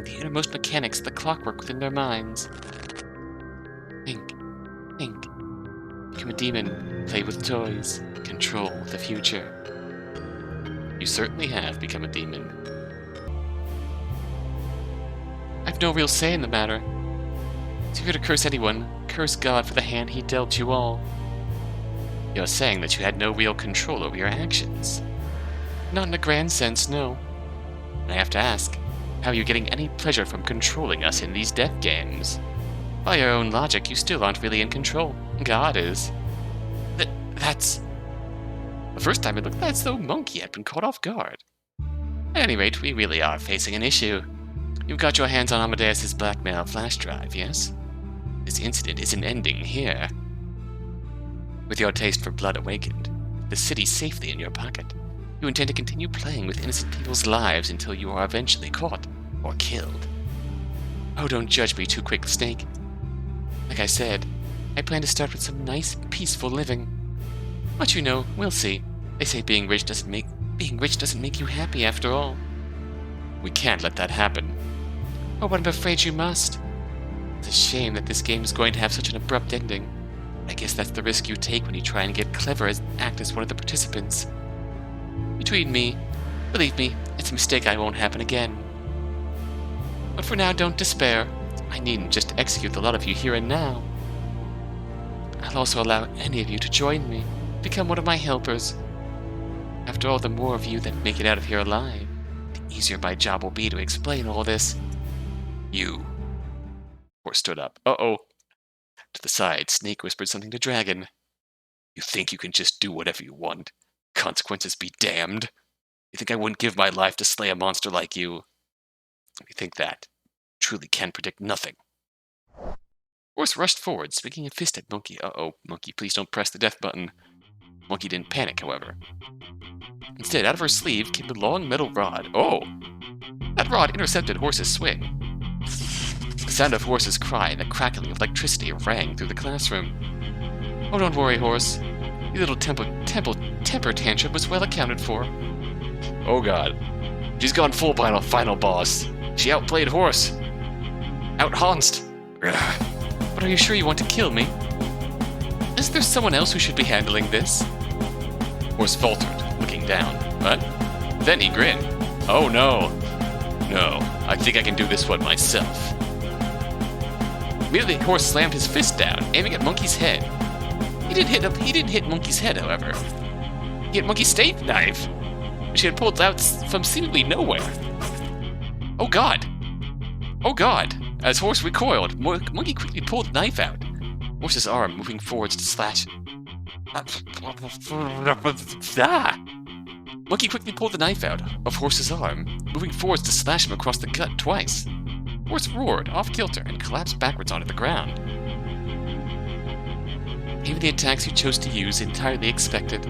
the innermost mechanics, the clockwork within their minds. Think. Become a demon, play with toys, control the future. You certainly have become a demon. I've no real say in the matter. If you were to curse anyone, curse God for the hand he dealt you all. You're saying that you had no real control over your actions. Not in a grand sense, no. And I have to ask, how are you getting any pleasure from controlling us in these death games? By your own logic, you still aren't really in control. God is. That's... The first time it looked as though Monkey had been caught off guard. At any rate, we really are facing an issue. You've got your hands on Amadeus's blackmail flash drive, yes? This incident isn't ending here. With your taste for blood awakened, the city safely in your pocket, you intend to continue playing with innocent people's lives until you are eventually caught or killed. Oh, don't judge me too quick, Snake. Like I said, I plan to start with some nice, peaceful living. But you know, we'll see. They say being rich doesn't make you happy after all. We can't let that happen. Oh, but I'm afraid you must. It's a shame that this game is going to have such an abrupt ending. I guess that's the risk you take when you try and get clever and act as one of the participants. Between me, believe me, it's a mistake I won't happen again. But for now, don't despair. I needn't just execute the lot of you here and now. I'll also allow any of you to join me, become one of my helpers. After all, the more of you that make it out of here alive, the easier my job will be to explain all this. You. Horse stood up. Uh-oh. To the side, Snake whispered something to Dragon. You think you can just do whatever you want? Consequences be damned. You think I wouldn't give my life to slay a monster like you? You think that truly can predict nothing. Horse rushed forward, swinging a fist at Monkey. Uh-oh, Monkey, please don't press the death button. Monkey didn't panic, however. Instead, out of her sleeve came the long metal rod. Oh! That rod intercepted Horse's swing. The sound of Horse's cry and the crackling of electricity rang through the classroom. Oh, don't worry, Horse. Your little temper tantrum was well accounted for. Oh god. She's gone full final boss. She outplayed Horse. Out-Hansed. But are you sure you want to kill me? Is there someone else who should be handling this? Horse faltered, looking down. What? Then he grinned. Oh no. No, I think I can do this one myself. Immediately, Horse slammed his fist down, aiming at Monkey's head. He didn't hit Monkey's head, however. He hit Monkey's steak knife, which he had pulled out from seemingly nowhere. Oh god! Oh god! As Horse recoiled, Monkey quickly pulled the knife out, Horse's arm moving forwards to slash. Ah! Monkey quickly pulled the knife out of Horse's arm, moving forwards to slash him across the gut twice. Horse roared, off kilter, and collapsed backwards onto the ground. Even the attacks you chose to use entirely expected.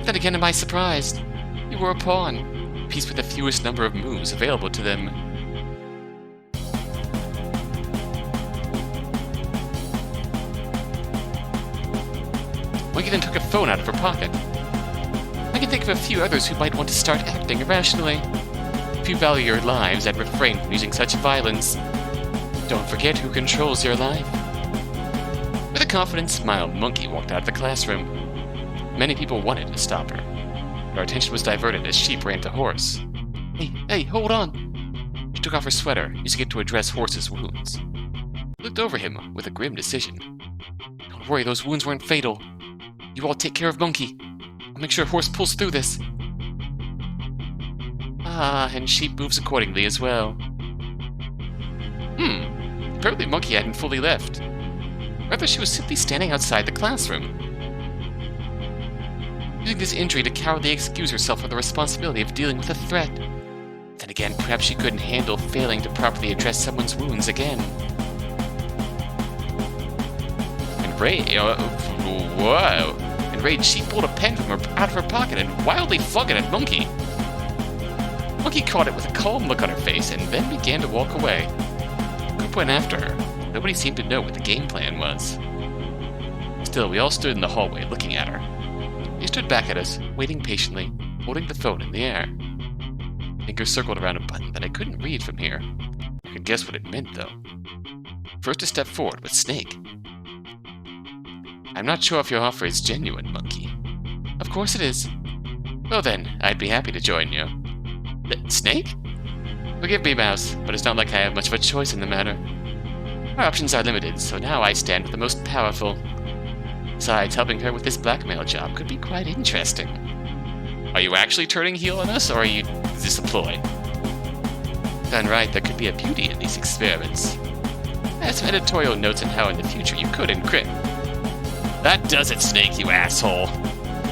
Then again, am I surprised? You were a pawn, a piece with the fewest number of moves available to them. Monkey then took a phone out of her pocket. I can think of a few others who might want to start acting irrationally. If you value your lives, I'd refrain from using such violence. Don't forget who controls your life. With a confident smile, Monkey walked out of the classroom. Many people wanted to stop her. Her attention was diverted as Sheep ran to Horse. Hey, hold on! She took off her sweater, using it to address Horse's wounds. She looked over him with a grim decision. Don't worry, those wounds weren't fatal. You all take care of Monkey. I'll make sure Horse pulls through this. And Sheep moves accordingly as well. Apparently Monkey hadn't fully left. Rather, she was simply standing outside the classroom. Using this injury to cowardly excuse herself of the responsibility of dealing with a threat. Then again, perhaps she couldn't handle failing to properly address someone's wounds again. Enraged, she pulled a pen out of her pocket and wildly flung it at Monkey. Monkey caught it with a calm look on her face and then began to walk away. The group went after her. Nobody seemed to know what the game plan was. Still, we all stood in the hallway looking at her. She stood back at us, waiting patiently, holding the phone in the air. Fingers circled around a button that I couldn't read from here. I could guess what it meant, though. First to step forward was Snake. I'm not sure if your offer is genuine, Monkey. Of course it is. Well then, I'd be happy to join you. Snake? Forgive me, Mouse, but it's not like I have much of a choice in the matter. Our options are limited, so now I stand with the most powerful. Besides, helping her with this blackmail job could be quite interesting. Are you actually turning heel on us, or is this a ploy? Done right, there could be a beauty in these experiments. I have some editorial notes on how in the future you could encrypt. That does it, Snake, you asshole!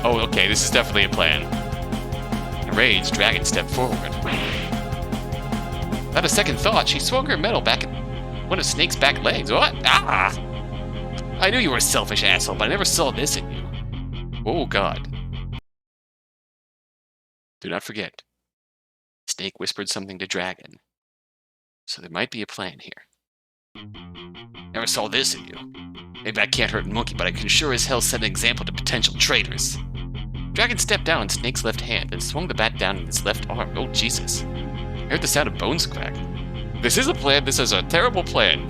Oh, okay, this is definitely a plan. Enraged, Dragon stepped forward. Without a second thought, she swung her metal back at one of Snake's back legs. What? Ah! I knew you were a selfish asshole, but I never saw this in you. Oh, God. Do not forget. Snake whispered something to Dragon. So there might be a plan here. Never saw this in you. Maybe I can't hurt Monkey, but I can sure as hell set an example to potential traitors. Dragon stepped down on Snake's left hand and swung the bat down in his left arm. Oh, Jesus. I heard the sound of bones crack. This is a plan. This is a terrible plan,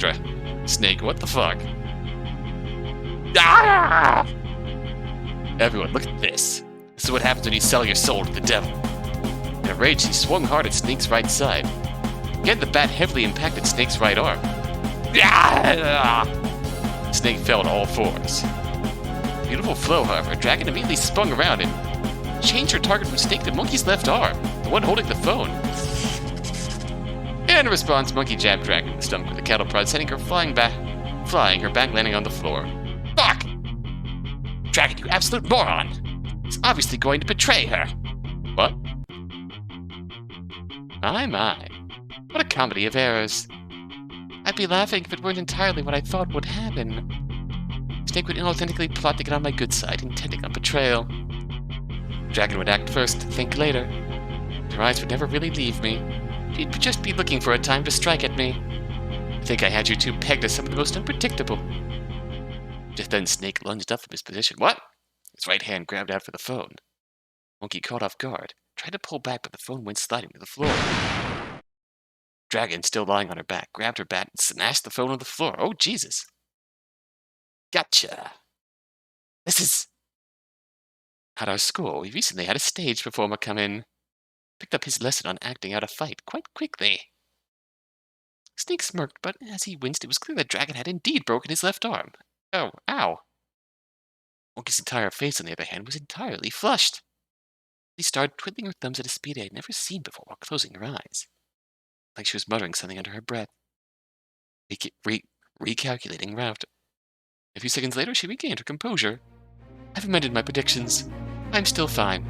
Snake, what the fuck? Ah! Everyone, look at this. This is what happens when you sell your soul to the devil. In a rage, he swung hard at Snake's right side. Again, the bat heavily impacted Snake's right arm. Ah! Snake fell to all fours. Beautiful flow, however, Dragon immediately spun around and changed her target from Snake to Monkey's left arm, the one holding the phone. And in response, Monkey jabbed Dragon in the stomach with a cattle prod, sending her flying, her back landing on the floor. Fuck! Dragon, you absolute moron! He's obviously going to betray her. What? My. What a comedy of errors. I'd be laughing if it weren't entirely what I thought would happen. Snake would inauthentically plot to get on my good side, intending on betrayal. Dragon would act first, think later. Her eyes would never really leave me. She'd just be looking for a time to strike at me. I think I had you two pegged as some of the most unpredictable. Just then Snake lunged up from his position. What? His right hand grabbed out for the phone. Monkey caught off guard, tried to pull back, but the phone went sliding to the floor. Dragon, still lying on her back, grabbed her bat and smashed the phone on the floor. Oh, Jesus. Gotcha. This is... At our school, we recently had a stage performer come in. Picked up his lesson on acting out a fight quite quickly. Snake smirked, but as he winced, it was clear that Dragon had indeed broken his left arm. Oh, ow. Monkey's entire face, on the other hand, was entirely flushed. She started twiddling her thumbs at a speed I had never seen before while closing her eyes. Like she was muttering something under her breath. Recalculating route. A few seconds later, she regained her composure. I've amended my predictions. I'm still fine.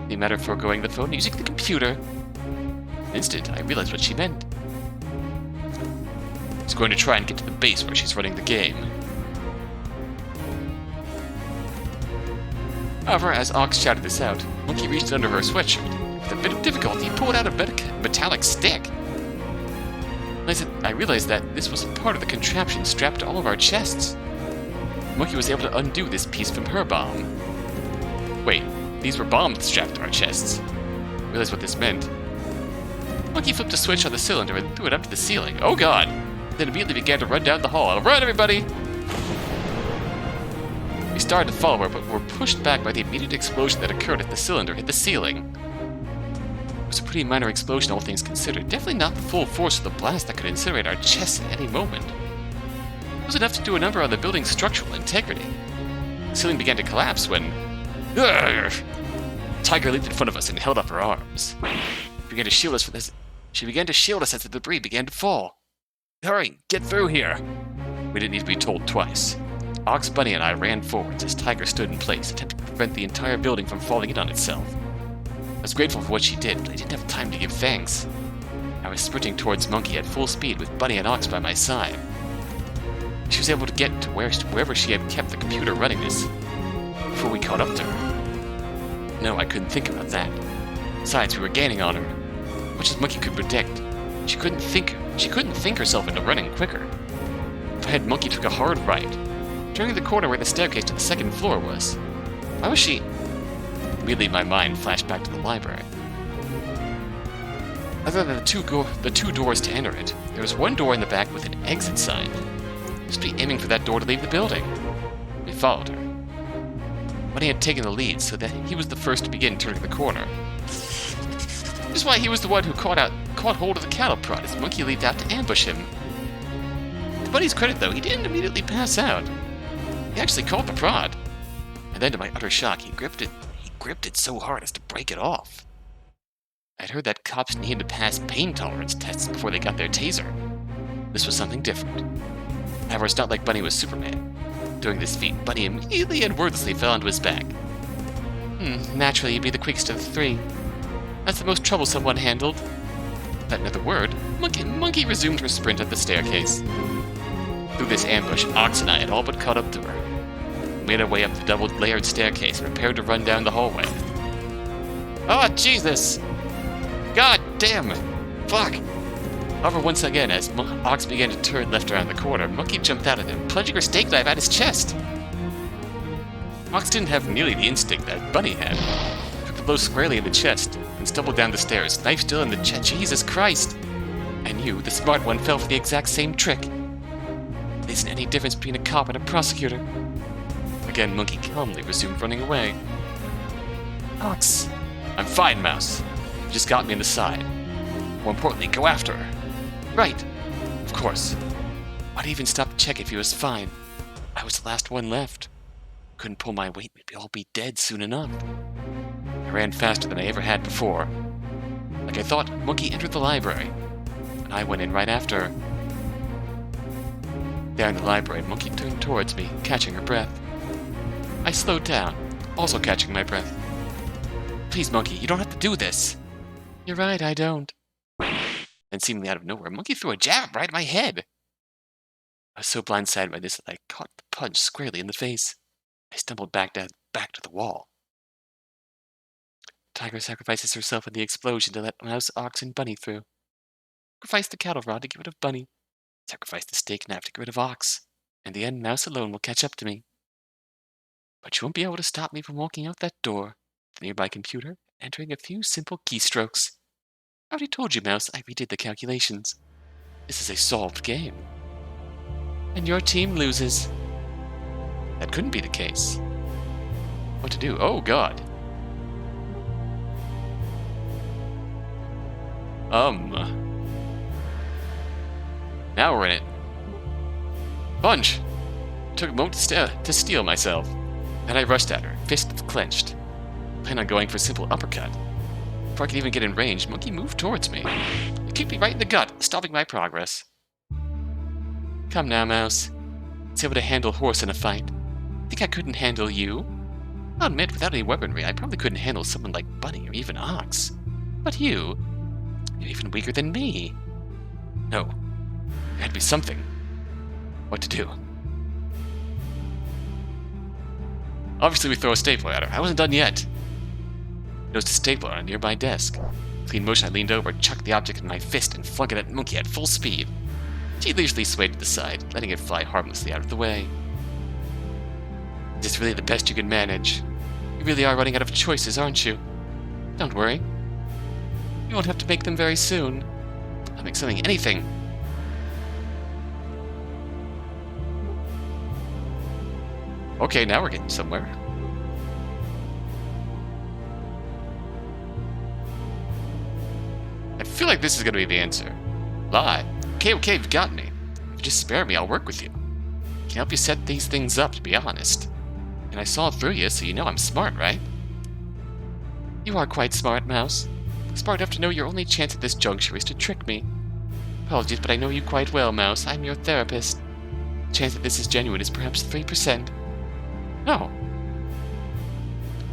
The matter of foregoing the phone and using the computer. In an instant, I realized what she meant. She's going to try and get to the base where she's running the game. However, as Ox shouted this out, Monkey reached under her sweatshirt. With a bit of difficulty, he pulled out a metallic stick. I realized that this was a part of the contraption strapped to all of our chests. Monkey was able to undo this piece from her bomb. Wait, these were bombs strapped to our chests. I realized what this meant. Monkey flipped a switch on the cylinder and threw it up to the ceiling. Oh god! Then immediately began to run down the hall. Run, everybody! We started to follow her, but were pushed back by the immediate explosion that occurred as the cylinder hit the ceiling. It was a pretty minor explosion, all things considered. Definitely not the full force of the blast that could incinerate our chests at any moment. It was enough to do a number on the building's structural integrity. The ceiling began to collapse when... Tiger leaped in front of us and held up her arms. She began to shield us as the debris began to fall. Hurry, get through here! We didn't need to be told twice. Ox, Bunny, and I ran forwards as Tiger stood in place, attempting to prevent the entire building from falling in on itself. I was grateful for what she did, but I didn't have time to give thanks. I was sprinting towards Monkey at full speed with Bunny and Ox by my side. She was able to get to wherever she had kept the computer running this before we caught up to her. No, I couldn't think about that. Besides, we were gaining on her, much as Monkey could predict. She couldn't think herself into running quicker. Ahead, Monkey took a hard right, turning the corner where the staircase to the second floor was. Why was she... Immediately my mind flashed back to the library. Other than the two doors to enter it, there was one door in the back with an exit sign. Just be aiming for that door to leave the building. We followed her. Bunny had taken the lead, so that he was the first to begin turning the corner. This is why he was the one who caught hold of the cattle prod as Monkey leaped out to ambush him. To Bunny's credit, though, he didn't immediately pass out. He actually caught the prod. And then, to my utter shock, he gripped it so hard as to break it off. I'd heard that cops needed to pass pain tolerance tests before they got their taser. This was something different. However, it's not like Bunny was Superman. Doing this feat, Bunny immediately and wordlessly fell onto his back. Naturally, you'd be the quickest of the three. That's the most troublesome one handled. Without another word, Monkey resumed her sprint up the staircase. Through this ambush, Ox and I had all but caught up to her. We made our way up the double-layered staircase and prepared to run down the hallway. Oh, Jesus! God damn! Fuck! However, once again, as Ox began to turn left around the corner, Monkey jumped out at him, plunging her steak knife at his chest. Ox didn't have nearly the instinct that Bunny had. Took the blow squarely in the chest and stumbled down the stairs, knife still in the chest. Jesus Christ! And you, the smart one, fell for the exact same trick. There isn't any difference between a cop and a prosecutor. Again, Monkey calmly resumed running away. Ox! I'm fine, Mouse. You just got me in the side. More importantly, go after her. Right. Of course. Why'd I even stop to check if he was fine? I was the last one left. Couldn't pull my weight, we'd all be dead soon enough. I ran faster than I ever had before. Like I thought, Monkey entered the library, and I went in right after her. There in the library, Monkey turned towards me, catching her breath. I slowed down, also catching my breath. Please, Monkey, you don't have to do this. You're right, I don't. Then, seemingly out of nowhere, Monkey threw a jab right at my head. I was so blindsided by this that I caught the punch squarely in the face. I stumbled back to the wall. Tiger sacrifices herself in the explosion to let Mouse, Ox, and Bunny through. Sacrifice the cattle rod to get rid of Bunny. Sacrifice the steak knife to get rid of Ox. In the end, Mouse alone will catch up to me. But you won't be able to stop me from walking out that door, the nearby computer, entering a few simple keystrokes. I already told you, Mouse, I redid the calculations. This is a solved game. And your team loses. That couldn't be the case. What to do? Oh, God. Now we're in it. Punch! Took a moment to steel myself. Then I rushed at her, fists clenched. Planned on going for a simple uppercut. Before I could even get in range, Monkey moved towards me. It kicked me right in the gut, stopping my progress. Come now, Mouse. It's able to handle horse in a fight. Think I couldn't handle you? I'll admit, without any weaponry, I probably couldn't handle someone like Bunny or even Ox. But you're even weaker than me. No, there had to be something. What to do? Obviously, we throw a stapler at her. I wasn't done yet. Noticed a stapler on a nearby desk. Clean motion, I leaned over, chucked the object in my fist, and flung it at Monkey at full speed. She leisurely swayed to the side, letting it fly harmlessly out of the way. Is this really the best you can manage? You really are running out of choices, aren't you? Don't worry. You won't have to make them very soon. I'll make something, anything. Okay, now we're getting somewhere. I feel like this is going to be the answer. Lie. Okay, you've got me. If you just spare me, I'll work with you. I can help you set these things up, to be honest. And I saw through you, so you know I'm smart, right? You are quite smart, Mouse. Smart enough to know your only chance at this juncture is to trick me. Apologies, but I know you quite well, Mouse. I'm your therapist. The chance that this is genuine is perhaps 3%. No.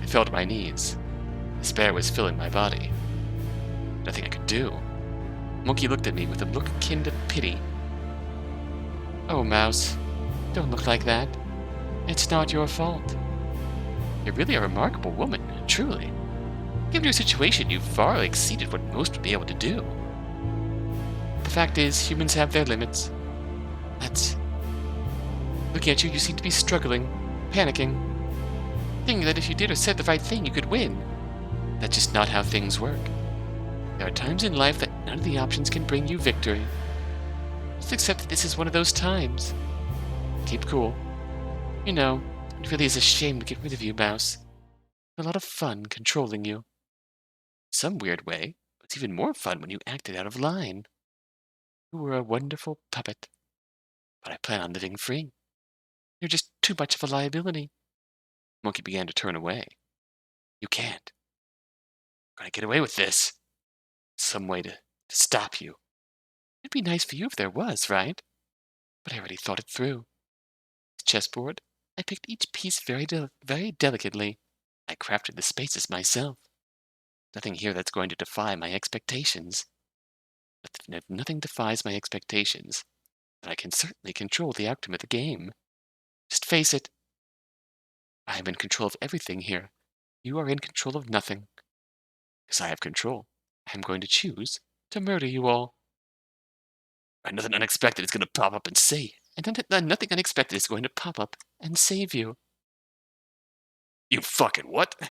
I fell to my knees. Despair was filling my body. Nothing I could do. Monkey looked at me with a look akin to pity. Oh, Mouse, don't look like that. It's not your fault. You're really a remarkable woman, truly. Given your situation, you've far exceeded what most would be able to do. The fact is, humans have their limits. Looking at you, you seem to be struggling, panicking, thinking that if you did or said the right thing, you could win. That's just not how things work. There are times in life that none of the options can bring you victory. Just accept that this is one of those times. Keep cool. You know, it really is a shame to get rid of you, Mouse. It's a lot of fun controlling you. In some weird way, it's even more fun when you acted out of line. You were a wonderful puppet. But I plan on living free. You're just too much of a liability. Monkey began to turn away. You can't. I'm gonna get away with this. Some way to stop you. It'd be nice for you if there was, right? But I already thought it through. This chessboard, I picked each piece very delicately. I crafted the spaces myself. Nothing here that's going to defy my expectations. But if nothing defies my expectations, then I can certainly control the outcome of the game. Just face it. I am in control of everything here. You are in control of nothing. Because I have control, I am going to choose to murder you all. And nothing unexpected is going to pop up and save. And nothing unexpected is going to pop up and save you. You fucking what?